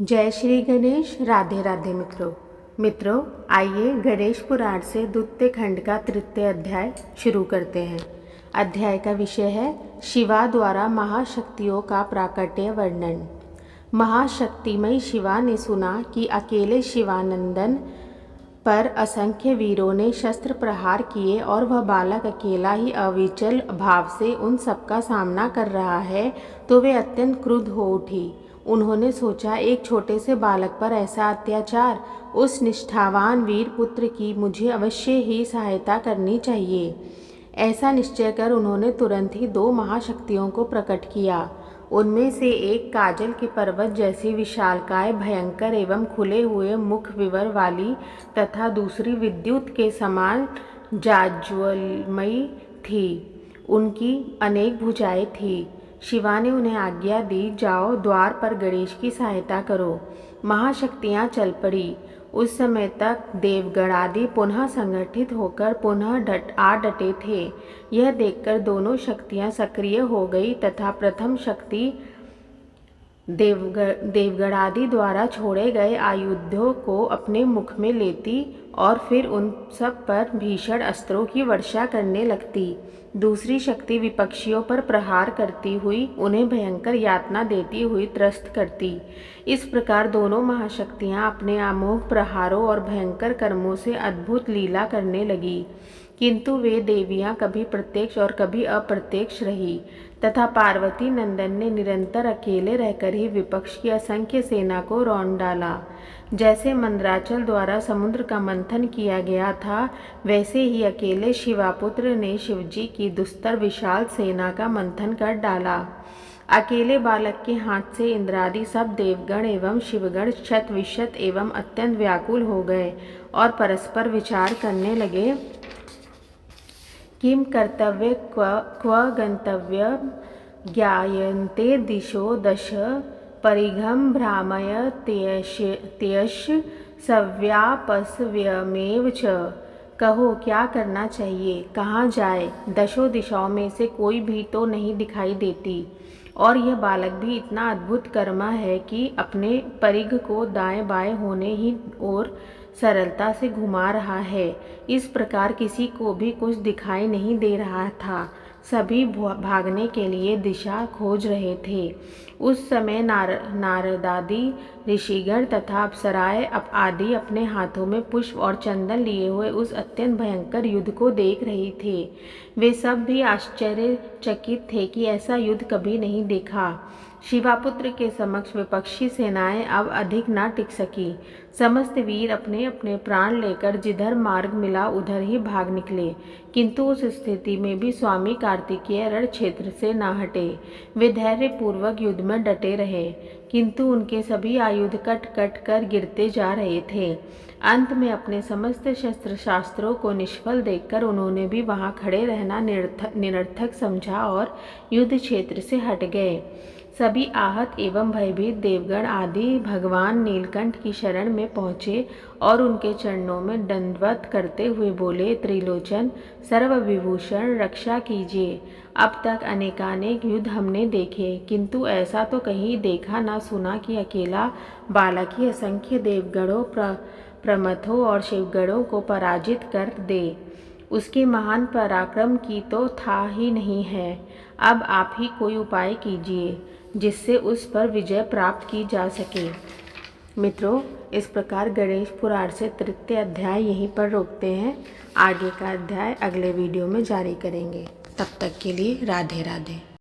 जय श्री गणेश। राधे राधे मित्रों आइए गणेश पुराण से द्वितीय खंड का तृतीय अध्याय शुरू करते हैं। अध्याय का विषय है शिवा द्वारा महाशक्तियों का प्राकट्य वर्णन। महाशक्तिमयी शिवा ने सुना कि अकेले शिवानंदन पर असंख्य वीरों ने शस्त्र प्रहार किए और वह बालक अकेला ही अविचल भाव से उन सबका सामना कर रहा है, तो वे अत्यंत क्रुद्ध हो उठी। उन्होंने सोचा, एक छोटे से बालक पर ऐसा अत्याचार, उस निष्ठावान वीर पुत्र की मुझे अवश्य ही सहायता करनी चाहिए। ऐसा निश्चय कर उन्होंने तुरंत ही दो महाशक्तियों को प्रकट किया। उनमें से एक काजल के पर्वत जैसी विशालकाय, भयंकर एवं खुले हुए मुख विवर वाली तथा दूसरी विद्युत के समान जाज्वलमयी थी। उनकी अनेक भुजाएं थीं। शिवा ने उन्हें आज्ञा दी, जाओ द्वार पर गणेश की सहायता करो। महाशक्तियाँ चल पड़ी। उस समय तक देवगण आदि पुनः संगठित होकर पुनः डटे थे। यह देखकर दोनों शक्तियाँ सक्रिय हो गई तथा प्रथम शक्ति देवगण आदि द्वारा छोड़े गए आयुधों को अपने मुख में लेती और फिर उन सब पर भीषण अस्त्रों की वर्षा करने लगती। दूसरी शक्ति विपक्षियों पर प्रहार करती हुई उन्हें भयंकर यातना देती हुई त्रस्त करती। इस प्रकार दोनों महाशक्तियाँ अपने अमोघ प्रहारों और भयंकर कर्मों से अद्भुत लीला करने लगी। किंतु वे देवियाँ कभी प्रत्यक्ष और कभी अप्रत्यक्ष रही तथा पार्वती नंदन ने निरंतर अकेले रहकर ही विपक्ष की असंख्य सेना को रौंद डाला। जैसे मंदराचल द्वारा समुद्र का मंथन किया गया था, वैसे ही अकेले शिवापुत्र ने शिवजी की दुस्तर विशाल सेना का मंथन कर डाला। अकेले बालक के हाथ से इंद्रादि सब देवगण एवं शिवगण शत विशत एवं अत्यंत व्याकुल हो गए और परस्पर विचार करने लगे, किम कर्तव्य क्व गंतव्य ज्ञायन्ते दिशो दश परिघं भ्रामय त्यश सव्यापस्व्यमेव च। कहो क्या करना चाहिए, कहाँ जाए? दशों दिशाओं में से कोई भी तो नहीं दिखाई देती और यह बालक भी इतना अद्भुत कर्मा है कि अपने परिघ को दाएं बाएं होने ही और सरलता से घुमा रहा है। इस प्रकार किसी को भी कुछ दिखाई नहीं दे रहा था। सभी भागने के लिए दिशा खोज रहे थे। उस समय नारदादि ऋषिगण तथा अप्सराएं आदि अपने हाथों में पुष्प और चंदन लिए हुए उस अत्यंत भयंकर युद्ध को देख रहे थे। वे सब भी आश्चर्यचकित थे कि ऐसा युद्ध कभी नहीं देखा। शिवापुत्र के समक्ष विपक्षी सेनाएं अब अधिक न टिक सकी। समस्त वीर अपने अपने प्राण लेकर जिधर मार्ग मिला उधर ही भाग निकले। किंतु उस स्थिति में भी स्वामी कार्तिकेय रण क्षेत्र से न हटे। वे धैर्य पूर्वक युद्ध में डटे रहे, किंतु उनके सभी आयुध कट कट कर गिरते जा रहे थे। अंत में अपने समस्त शस्त्र शास्त्रों को निष्फल देखकर उन्होंने भी वहां खड़े रहना निरर्थक समझा और युद्ध क्षेत्र से हट गए। सभी आहत एवं भयभीत देवगण आदि भगवान नीलकंठ की शरण में पहुँचे और उनके चरणों में दंडवत करते हुए बोले, त्रिलोचन सर्वविभूषण रक्षा कीजिए। अब तक अनेकानेक युद्ध हमने देखे, किंतु ऐसा तो कहीं देखा ना सुना कि अकेला बालक ही असंख्य देवगणों प्रमथों और शिवगणों को पराजित कर दे। उसके महान पराक्रम की तो था ही नहीं है। अब आप ही कोई उपाय कीजिए जिससे उस पर विजय प्राप्त की जा सके। मित्रों, इस प्रकार गणेश पुराण से तृतीय अध्याय यहीं पर रोकते हैं। आगे का अध्याय अगले वीडियो में जारी करेंगे। तब तक के लिए राधे राधे।